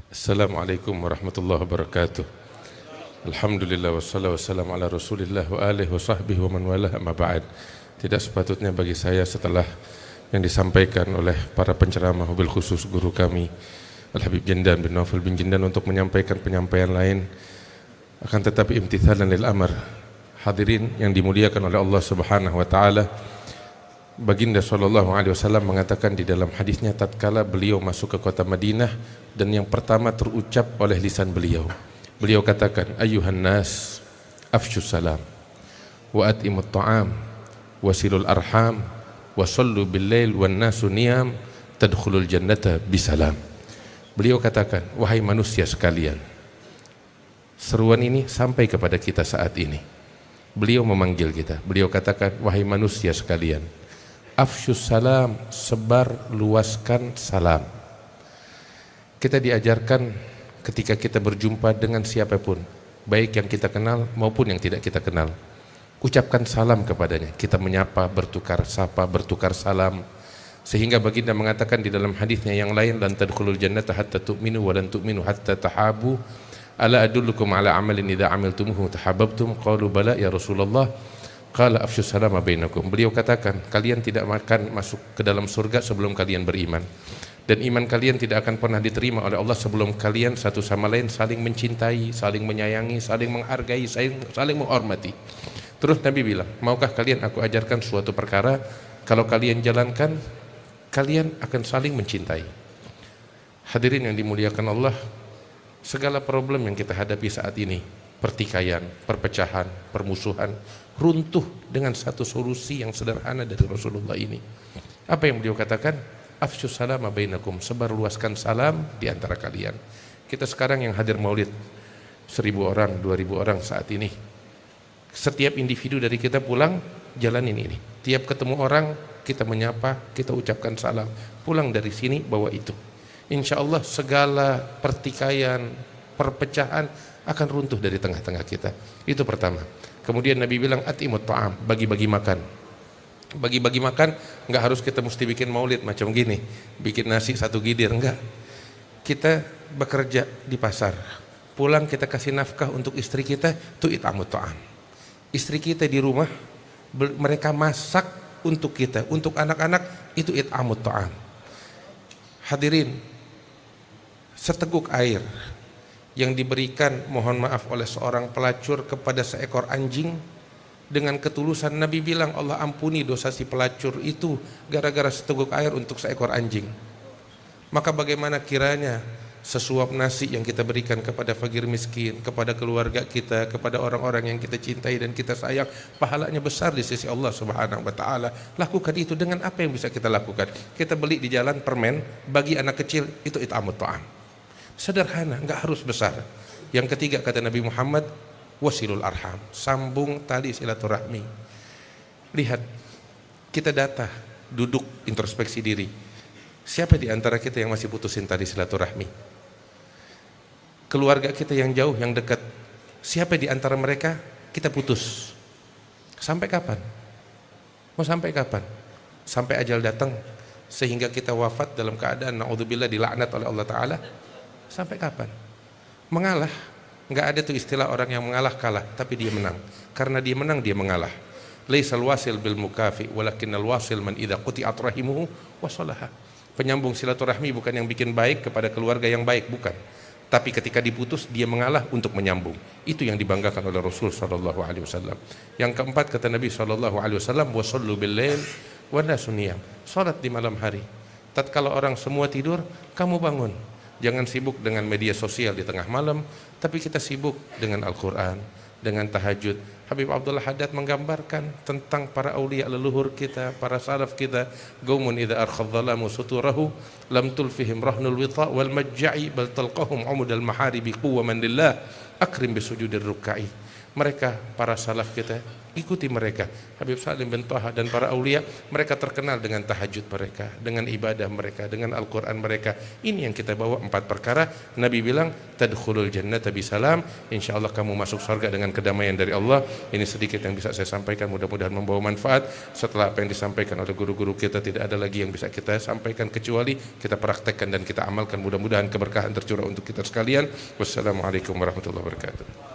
Assalamualaikum warahmatullahi wabarakatuh. Alhamdulillah wassalatu wassalamu ala Rasulillah wa alihi wa sahbihi wa man walah, amma ba'd. Tidak sepatutnya bagi saya setelah yang disampaikan oleh para penceramah, wabil khusus guru kami Al-Habib Jendan bin Naufal bin Jendan, untuk menyampaikan penyampaian lain, akan tetapi imtithalan lil amr. Hadirin yang dimuliakan oleh Allah Subhanahu wa taala, Baginda sallallahu alaihi wasallam mengatakan di dalam hadisnya tatkala beliau masuk ke kota Madinah, dan yang pertama terucap oleh lisan beliau, beliau katakan, ayyuhan nas afshus salam wa atimut ta'am wasilul arham wa sallu bil lail wan nasu niyam tadkhulul jannata bisalam. Beliau katakan, wahai manusia sekalian, seruan ini sampai kepada kita saat ini. Beliau memanggil kita, beliau katakan, wahai manusia sekalian, afshus salam, sebar luaskan salam. Kita diajarkan ketika kita berjumpa dengan siapapun, baik yang kita kenal maupun yang tidak kita kenal, ucapkan salam kepadanya. Kita menyapa, bertukar sapa, bertukar salam. Sehingga baginda mengatakan di dalam hadisnya yang lain, lan tadkhulul jannata hatta tu'minu wa lan tu'minu hatta tahabu. Ala adullukum ala amalin idza amiltumuhu tahabbtum? Qalu bala ya Rasulullah. Qala afshus salama bainakum. Beliau katakan, kalian tidak akan masuk ke dalam surga sebelum kalian beriman, dan iman kalian tidak akan pernah diterima oleh Allah sebelum kalian satu sama lain saling mencintai, saling menyayangi, saling menghargai, saling menghormati. Terus Nabi bilang, maukah kalian aku ajarkan suatu perkara, kalau kalian jalankan, kalian akan saling mencintai. Hadirin yang dimuliakan Allah, segala problem yang kita hadapi saat ini, pertikaian, perpecahan, permusuhan, runtuh dengan satu solusi yang sederhana dari Rasulullah ini. Apa yang beliau katakan? Afshus salama bainakum, sebar luaskan salam di antara kalian. Kita sekarang yang hadir maulid 1000 orang, 2000 orang saat ini, setiap individu dari kita pulang jalanin ini. Tiap ketemu orang kita menyapa, kita ucapkan salam. Pulang dari sini bawa itu. Insya Allah segala pertikaian, perpecahan akan runtuh dari tengah-tengah kita. Itu pertama. Kemudian Nabi bilang atimut ta'am, bagi-bagi makan. Bagi-bagi makan, enggak harus kita mesti bikin maulid macam gini, bikin nasi satu gidir, enggak. Kita bekerja di pasar, pulang kita kasih nafkah untuk istri kita, itu itamut ta'am. Istri kita di rumah, mereka masak untuk kita, untuk anak-anak, itu itamut ta'am. Hadirin, seteguk air yang diberikan, mohon maaf, oleh seorang pelacur kepada seekor anjing, dengan ketulusan Nabi bilang Allah ampuni dosa si pelacur itu gara-gara seteguk air untuk seekor anjing. Maka bagaimana kiranya sesuap nasi yang kita berikan kepada fakir miskin, kepada keluarga kita, kepada orang-orang yang kita cintai dan kita sayang, pahalanya besar di sisi Allah Subhanahu wa taala. Lakukan itu. Dengan apa yang bisa kita lakukan? Kita beli di jalan permen bagi anak kecil, itu itamut ta'am. Sederhana, enggak harus besar. Yang ketiga kata Nabi Muhammad, wasilul arham, sambung tali silaturahmi. Lihat, kita data, duduk introspeksi diri. Siapa di antara kita yang masih putusin tali silaturahmi? Keluarga kita yang jauh, yang dekat, siapa di antara mereka kita putus? Sampai kapan? Mau sampai kapan? Sampai ajal datang sehingga kita wafat dalam keadaan naudzubillah dilaknat oleh Allah Ta'ala? Sampai kapan? Mengalah. Enggak ada tuh istilah orang yang mengalah kalah, tapi dia menang. Karena dia menang, dia mengalah. Laisal wasil bil mukafi walakinnal wasil man idza quti'at rahimuhu wasalaha. Penyambung silaturahmi bukan yang bikin baik kepada keluarga yang baik, bukan. Tapi ketika diputus, dia mengalah untuk menyambung. Itu yang dibanggakan oleh Rasul sallallahu alaihi wasallam. Yang keempat kata Nabi sallallahu alaihi wasallam, wasallu bil lail wan nasu niyam. Salat di malam hari. Tatkala orang semua tidur, kamu bangun. Jangan sibuk dengan media sosial di tengah malam, tapi kita sibuk dengan Al-Quran, dengan tahajud. Habib Abdullah Haddad menggambarkan tentang para aulia leluhur kita, para salaf kita. Gaumun idza arkhadhalamu suturahu lam tulfihim rahnul wita wal majja'i bal talqahum umudal maharibi quwwaman lillah akrim bisujudir ruk'i. mereka para salaf kita, ikuti mereka. Habib Salim bin Thaha dan para aulia, mereka terkenal dengan tahajud mereka, dengan ibadah mereka, dengan Al-Quran mereka. Ini yang kita bawa 4 perkara. Nabi bilang, tadkhulul jannata bisalam, insyaallah kamu masuk surga dengan kedamaian dari Allah. Ini sedikit yang bisa saya sampaikan, mudah-mudahan membawa manfaat. Setelah apa yang disampaikan oleh guru-guru kita, tidak ada lagi yang bisa kita sampaikan kecuali kita praktekkan dan kita amalkan. Mudah-mudahan keberkahan tercurah untuk kita sekalian. Wassalamualaikum warahmatullahi wabarakatuh.